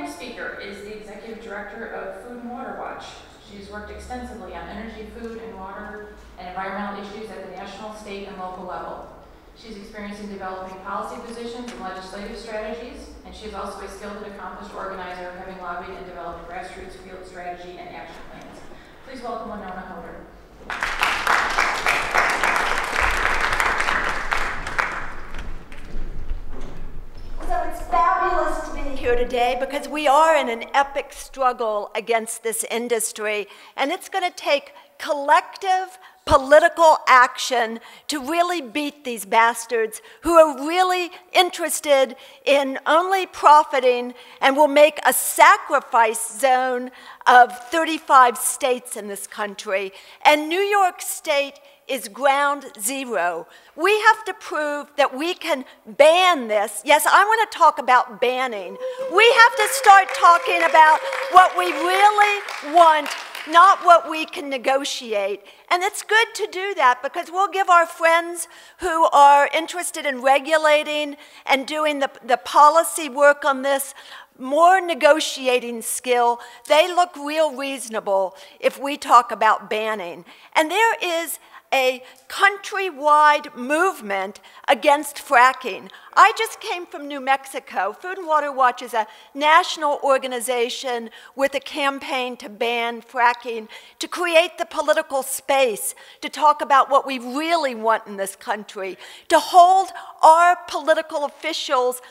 next speaker is the Executive Director of Food and Water Watch. She's worked extensively on energy, food, and water and environmental issues at the national, state, and local level. She's experienced in developing policy positions and legislative strategies, and she is also a skilled and accomplished organizer, having lobbied and developed grassroots field strategy and action plans. Please welcome Wenonah Hauter. So it's fabulous to be here today because we are in an epic struggle against this industry, and it's going to take collective political action to really beat these bastards who are really interested in only profiting and will make a sacrifice zone of 35 states in this country. And New York State is ground zero. We have to prove that we can ban this. Yes, I want to talk about banning. We have to start talking about what we really want, not what we can negotiate. And it's good to do that because we'll give our friends who are interested in regulating and doing the policy work on this more negotiating skill. They look real reasonable if we talk about banning. And there is a countrywide movement against fracking. I just came from New Mexico. Food and Water Watch is a national organization with a campaign to ban fracking, to create the political space to talk about what we really want in this country, to hold our political officials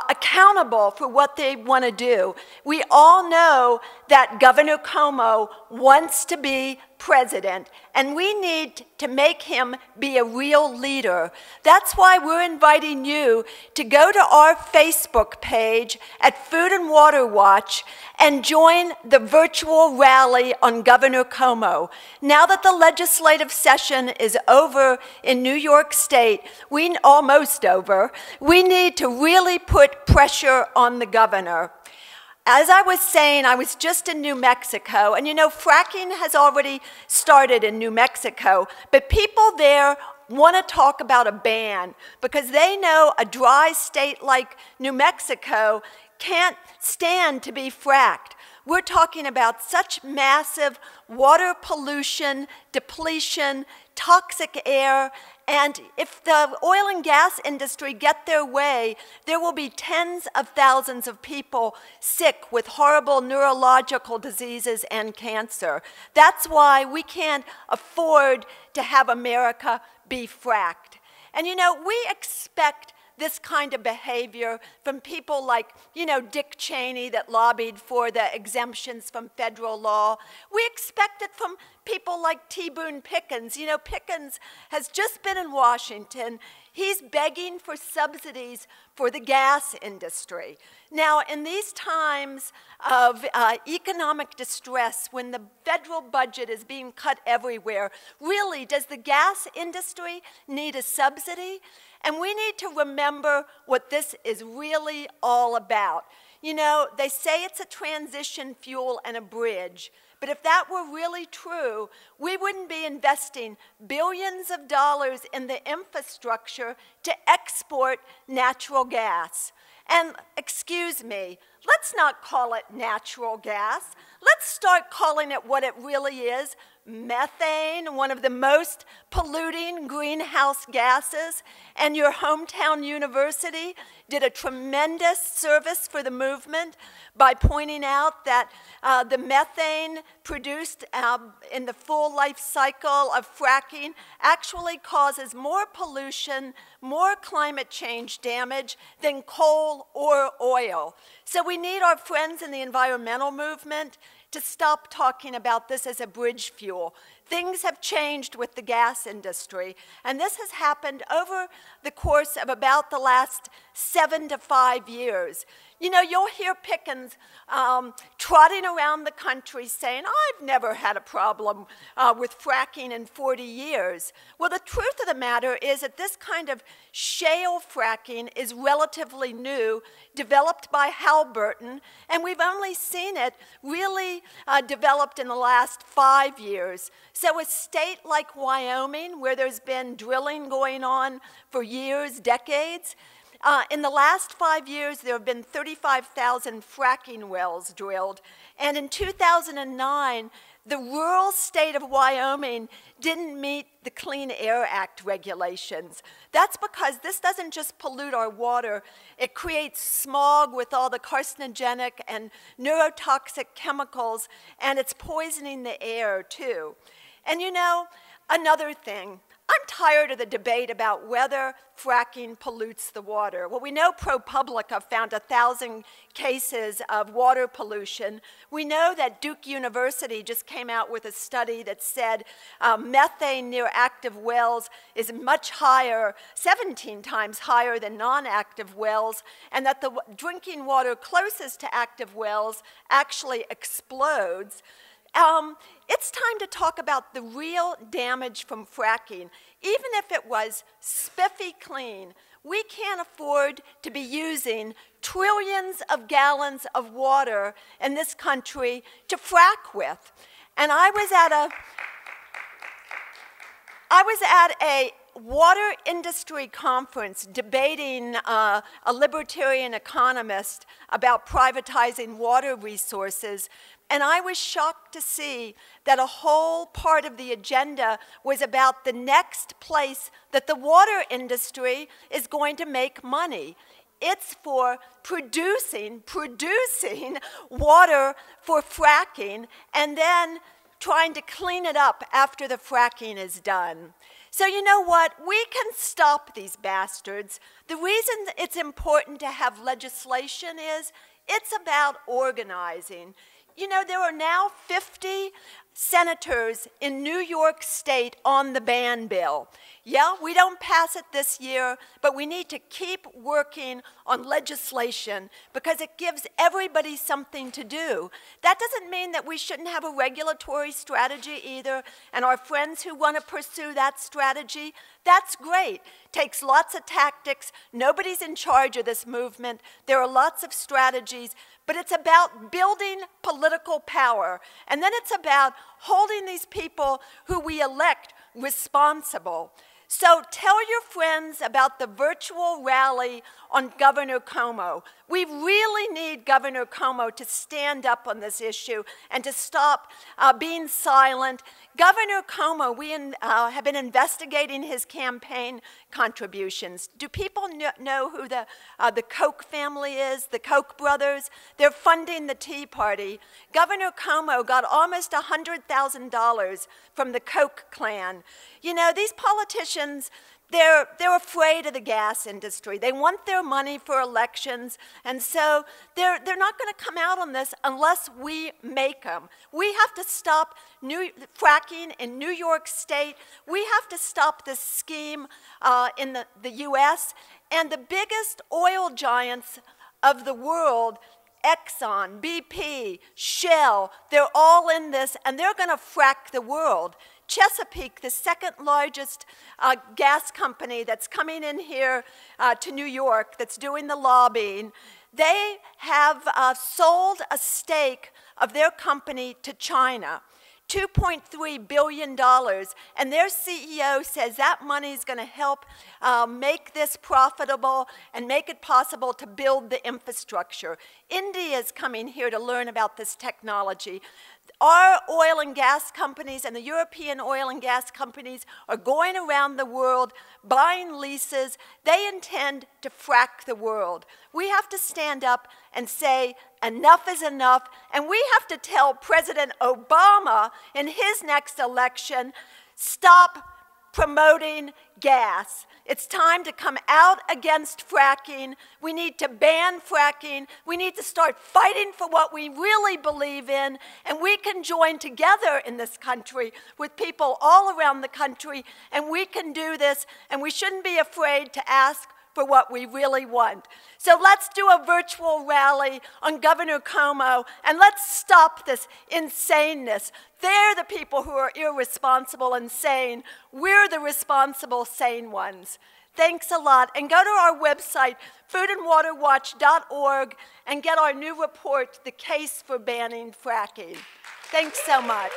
accountable for what they want to do. We all know that Governor Cuomo wants to be president, and we need to make him be a real leader. That's why we're inviting you to go to our Facebook page at Food and Water Watch and join the virtual rally on Governor Cuomo. Now that the legislative session is over in New York State, almost over, we need to really put pressure on the governor. As I was saying, I was just in New Mexico, and you know, fracking has already started in New Mexico, but people there want to talk about a ban because they know a dry state like New Mexico can't stand to be fracked. We're talking about such massive water pollution, depletion, toxic air, and if the oil and gas industry get their way, there will be tens of thousands of people sick with horrible neurological diseases and cancer. That's why we can't afford to have America be fracked. And you know, we expect this kind of behavior from people like, you know, Dick Cheney that lobbied for the exemptions from federal law. We expect it from people like T. Boone Pickens. You know, Pickens has just been in Washington. He's begging for subsidies for the gas industry. Now, in these times of economic distress, when the federal budget is being cut everywhere, really, does the gas industry need a subsidy? And we need to remember what this is really all about. You know, they say it's a transition fuel and a bridge. But if that were really true, we wouldn't be investing billions of dollars in the infrastructure to export natural gas. And excuse me, let's not call it natural gas. Let's start calling it what it really is. Methane, one of the most polluting greenhouse gases, and your hometown university did a tremendous service for the movement by pointing out that the methane produced in the full life cycle of fracking actually causes more pollution, more climate change damage than coal or oil. So we need our friends in the environmental movement to stop talking about this as a bridge fuel. Things have changed with the gas industry, and this has happened over the course of about the last 7 to 5 years. You know, you'll hear Pickens trotting around the country saying, I've never had a problem with fracking in 40 years. Well, the truth of the matter is that this kind of shale fracking is relatively new, developed by Halliburton, and we've only seen it really developed in the last 5 years. So a state like Wyoming, where there's been drilling going on for years, decades, In the last 5 years, there have been 35,000 fracking wells drilled. And in 2009, the rural state of Wyoming didn't meet the Clean Air Act regulations. That's because this doesn't just pollute our water, it creates smog with all the carcinogenic and neurotoxic chemicals, and it's poisoning the air too. And you know, another thing, I'm tired of the debate about whether fracking pollutes the water. Well, we know ProPublica found 1,000 cases of water pollution. We know that Duke University just came out with a study that said methane near active wells is much higher, 17 times higher than non-active wells, and that the drinking water closest to active wells actually explodes. It's time to talk about the real damage from fracking. Even if it was spiffy clean, we can't afford to be using trillions of gallons of water in this country to frack with. And I was at a water industry conference debating a libertarian economist about privatizing water resources, and I was shocked to see that a whole part of the agenda was about the next place that the water industry is going to make money. It's for producing water for fracking and then trying to clean it up after the fracking is done. So you know what? We can stop these bastards. The reason it's important to have legislation is it's about organizing. You know, there are now 50 senators in New York State on the ban bill. Yeah, we don't pass it this year, but we need to keep working on legislation because it gives everybody something to do. That doesn't mean that we shouldn't have a regulatory strategy either, and our friends who want to pursue that strategy, that's great. Takes lots of tactics. Nobody's in charge of this movement. There are lots of strategies, but it's about building political power, and then it's about holding these people who we elect responsible. So tell your friends about the virtual rally on Governor Cuomo. We really need Governor Cuomo to stand up on this issue and to stop being silent. Governor Cuomo, we have been investigating his campaign contributions. Do people know who the Koch family is, the Koch brothers? They're funding the Tea Party. Governor Cuomo got almost $100,000 from the Koch clan. You know, these politicians, they're afraid of the gas industry. They want their money for elections, and so they're not going to come out on this unless we make them. We have to stop fracking in New York State. We have to stop this scheme in the U.S., and the biggest oil giants of the world, Exxon, BP, Shell, they're all in this, and they're going to frack the world. Chesapeake, the second largest gas company that's coming in here to New York, that's doing the lobbying, they have sold a stake of their company to China, $2.3 billion, and their CEO says that money is going to help make this profitable and make it possible to build the infrastructure. India is coming here to learn about this technology. Our oil and gas companies and the European oil and gas companies are going around the world buying leases. They intend to frack the world. We have to stand up and say enough is enough, and we have to tell President Obama in his next election, stop promoting gas. It's time to come out against fracking. We need to ban fracking. We need to start fighting for what we really believe in, and we can join together in this country with people all around the country, and we can do this, and we shouldn't be afraid to ask for what we really want. So let's do a virtual rally on Governor Cuomo, and let's stop this insaneness. They're the people who are irresponsible and sane. We're the responsible, sane ones. Thanks a lot. And go to our website, foodandwaterwatch.org, and get our new report, The Case for Banning Fracking. Thanks so much.